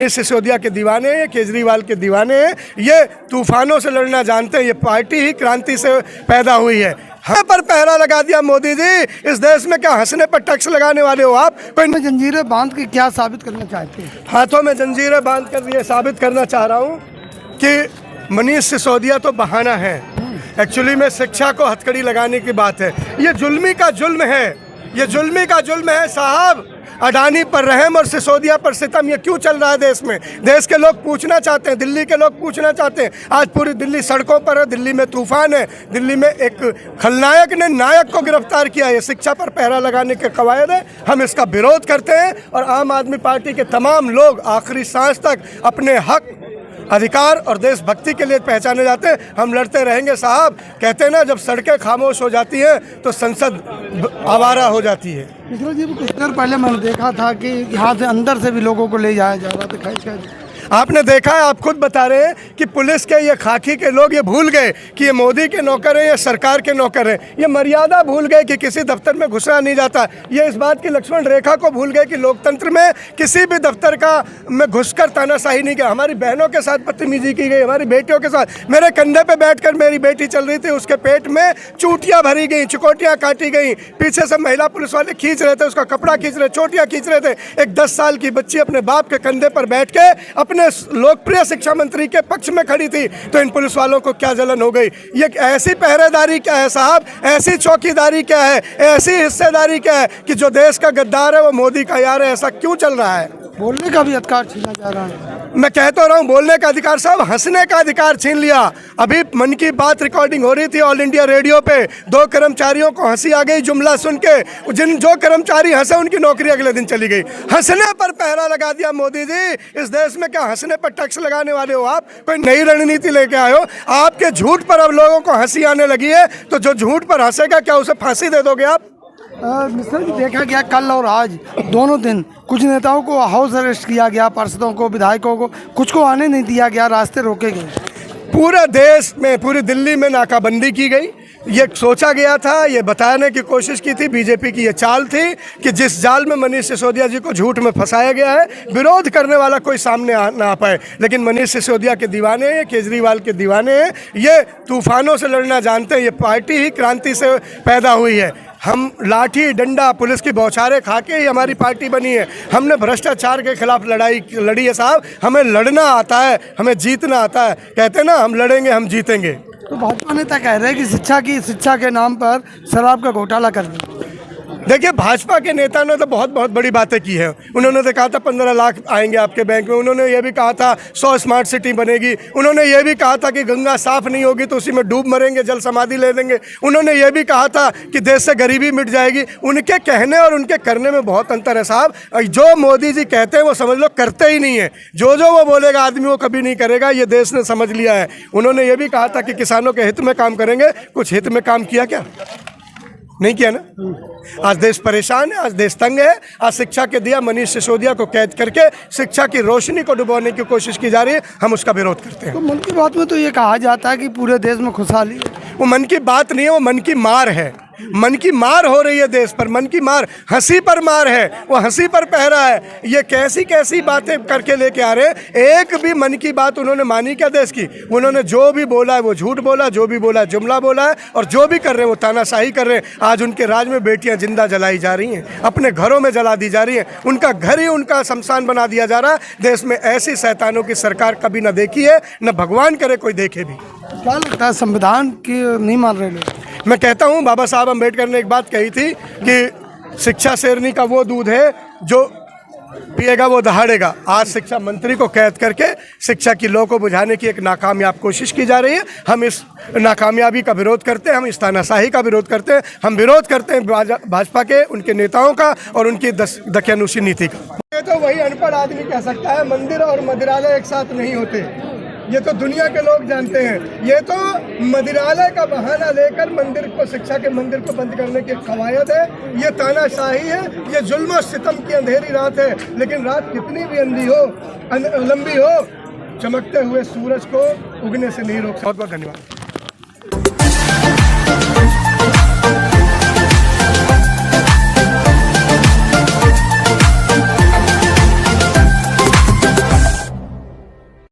सिसोदिया के दीवाने हैं, केजरीवाल के दीवाने हैं। ये तूफानों से लड़ना जानते हैं। ये पार्टी ही क्रांति से पैदा हुई है। हम पर पहरा लगा दिया मोदी जी। इस देश में क्या हंसने पर टैक्स लगाने वाले हो आप? कोई जंजीरें बांध के क्या साबित करना चाहते हैं? हाथों में जंजीरें बांध कर ये साबित करना चाह रहा हूँ कि मनीष सिसोदिया तो बहाना है। एक्चुअली में शिक्षा को हथकड़ी लगाने की बात है। ये जुल्मी का जुल्म है, ये जुल्मी का जुल्म है साहब। अडानी पर रहम और सिसोदिया पर सितम, ये क्यों चल रहा है देश में? देश के लोग पूछना चाहते हैं, दिल्ली के लोग पूछना चाहते हैं। आज पूरी दिल्ली सड़कों पर है, दिल्ली में तूफान है। दिल्ली में एक खलनायक ने नायक को गिरफ्तार किया है। शिक्षा पर पहरा लगाने के कवायद है। हम इसका विरोध करते हैं और आम आदमी पार्टी के तमाम लोग आखिरी सांस तक अपने हक, अधिकार और देशभक्ति के लिए पहचाने जाते हैं। हम लड़ते रहेंगे साहब। कहते हैं ना, जब सड़कें खामोश हो जाती हैं तो संसद आवारा हो जाती है। मिश्रा जी, कुछ देर पहले मैंने देखा था कि यहाँ से अंदर से भी लोगों को ले जाया जा रहा था। आपने देखा है, आप खुद बता रहे हैं कि पुलिस के ये खाकी के लोग ये भूल गए कि ये मोदी के नौकर हैं, ये सरकार के नौकर हैं। ये मर्यादा भूल गए कि किसी दफ्तर में घुसना नहीं जाता। ये इस बात की लक्ष्मण रेखा को भूल गए कि लोकतंत्र में किसी भी दफ्तर का में घुसकर तानाशाही नहीं किया। हमारी बहनों के साथ बदतमीजी की गई, हमारी बेटियों के साथ। मेरे कंधे पर बैठकर मेरी बेटी चल रही थी, उसके पेट में चूटियाँ भरी गई, चिकोटियाँ काटी गई। पीछे से महिला पुलिस वाले खींच रहे थे, उसका कपड़ा खींच रहे, चोटियाँ खींच रहे थे। एक 10 साल की बच्ची अपने बाप के कंधे पर बैठ के अपने लोकप्रिय शिक्षा मंत्री के पक्ष में खड़ी थी। तो इन पुलिस वालों को क्या जलन हो गई? ये ऐसी पहरेदारी क्या है साहब? ऐसी चौकीदारी क्या है? ऐसी हिस्सेदारी क्या है कि जो देश का गद्दार है वो मोदी का यार है? ऐसा क्यों चल रहा है? बोलने का भी अधिकार छीना जा रहा है। मैं कह तो रहा हूँ, बोलने का अधिकार साहब, हंसने का अधिकार छीन लिया। अभी मन की बात रिकॉर्डिंग हो रही थी ऑल इंडिया रेडियो पे। 2 कर्मचारियों को हंसी आ गई जुमला सुन के। जो कर्मचारी हंसे उनकी नौकरी अगले दिन चली गई। हंसने पर पहरा लगा दिया मोदी जी। इस देश में क्या हंसने पर टैक्स लगाने वाले हो आप? कोई नई रणनीति लेके आए हो? आपके झूठ पर अब लोगों को हंसी आने लगी है, तो जो झूठ पर हंसेगा क्या उसे फांसी दे दोगे आप? मिश्रा जी, देखा गया कल और आज दोनों दिन कुछ नेताओं को हाउस अरेस्ट किया गया, पार्षदों को, विधायकों को, कुछ को आने नहीं दिया गया, रास्ते रोके गए। पूरे देश में, पूरी दिल्ली में नाकाबंदी की गई। ये सोचा गया था, ये बताने की कोशिश की थी, बीजेपी की ये चाल थी कि जिस जाल में मनीष सिसोदिया जी को झूठ में फंसाया गया है, विरोध करने वाला कोई सामने ना आ पाए। लेकिन मनीष सिसोदिया के दीवाने हैं, केजरीवाल के दीवाने हैं। ये तूफानों से लड़ना जानते हैं। ये पार्टी ही क्रांति से पैदा हुई है। हम लाठी डंडा पुलिस की बौछारें खा के ही हमारी पार्टी बनी है। हमने भ्रष्टाचार के खिलाफ लड़ाई लड़ी है साहब। हमें लड़ना आता है, हमें जीतना आता है। कहते हैं ना, हम लड़ेंगे हम जीतेंगे। तो भाजपा नेता कह रहे हैं कि शिक्षा के नाम पर शराब का घोटाला कर दिया। देखिए, भाजपा के नेता ने तो बहुत बड़ी बातें की है। उन्होंने तो कहा था 15 लाख आएंगे आपके बैंक में। उन्होंने ये भी कहा था 100 स्मार्ट सिटी बनेगी। उन्होंने ये भी कहा था कि गंगा साफ नहीं होगी तो उसी में डूब मरेंगे, जल समाधि ले लेंगे। उन्होंने ये भी कहा था कि देश से गरीबी मिट जाएगी। उनके कहने और उनके करने में बहुत अंतर है साहब। जो मोदी जी कहते हैं वो समझ लो करते ही नहीं है। जो वो बोलेगा आदमी वो कभी नहीं करेगा। ये देश ने समझ लिया है। उन्होंने ये भी कहा था कि किसानों के हित में काम करेंगे। कुछ हित में काम किया क्या? नहीं किया ना। आज देश परेशान है, आज देश तंग है। आज शिक्षा के दिया मनीष सिसोदिया को कैद करके शिक्षा की रोशनी को डुबोने की कोशिश की जा रही है। हम उसका विरोध करते हैं। तो मन की बात में तो ये कहा जाता है कि पूरे देश में खुशहाली है। वो मन की बात नहीं है, वो मन की मार है। मन की मार हो रही है देश पर। मन की मार, हंसी पर मार है। वो हंसी पर पहरा है। ये कैसी बातें करके लेके आ रहे हैं। एक भी मन की बात उन्होंने मानी क्या देश की? उन्होंने जो भी बोला है वो झूठ बोला, जो भी बोला जुमला बोला है, और जो भी कर रहे हैं वो तानाशाही कर रहे हैं। आज उनके राज में बेटियां जिंदा जलाई जा रही हैं, अपने घरों में जला दी जा रही हैं। उनका घर ही उनका शमशान बना दिया जा रहा है। देश में ऐसी शैतानों की सरकार कभी ना देखी है, न भगवान करे कोई देखे भी। क्या लगता है, संविधान की नहीं मान रहे लोग? मैं कहता हूँ, बाबा साहब अम्बेडकर ने एक बात कही थी कि शिक्षा शेरनी का वो दूध है जो पिएगा वो दहाड़ेगा। आज शिक्षा मंत्री को कैद करके शिक्षा की लौ को बुझाने की एक नाकामयाब कोशिश की जा रही है। हम इस नाकामयाबी का विरोध करते हैं। हम इस तानाशाही का विरोध करते हैं। हम विरोध करते हैं भाजपा के, उनके नेताओं का और उनकी दकियानुसी नीति का। ये तो वही अनपढ़ आदमी कह सकता है, मंदिर और मदिरालय एक साथ नहीं होते। ये तो दुनिया के लोग जानते हैं। ये तो मदिरालय का बहाना लेकर मंदिर को, शिक्षा के मंदिर को बंद करने की कवायद है। ये तानाशाही है। ये जुल्म और सितम की अंधेरी रात है। लेकिन रात कितनी भी अंधी हो, लंबी हो, चमकते हुए सूरज को उगने से नहीं रोक सकता। बहुत बहुत धन्यवाद।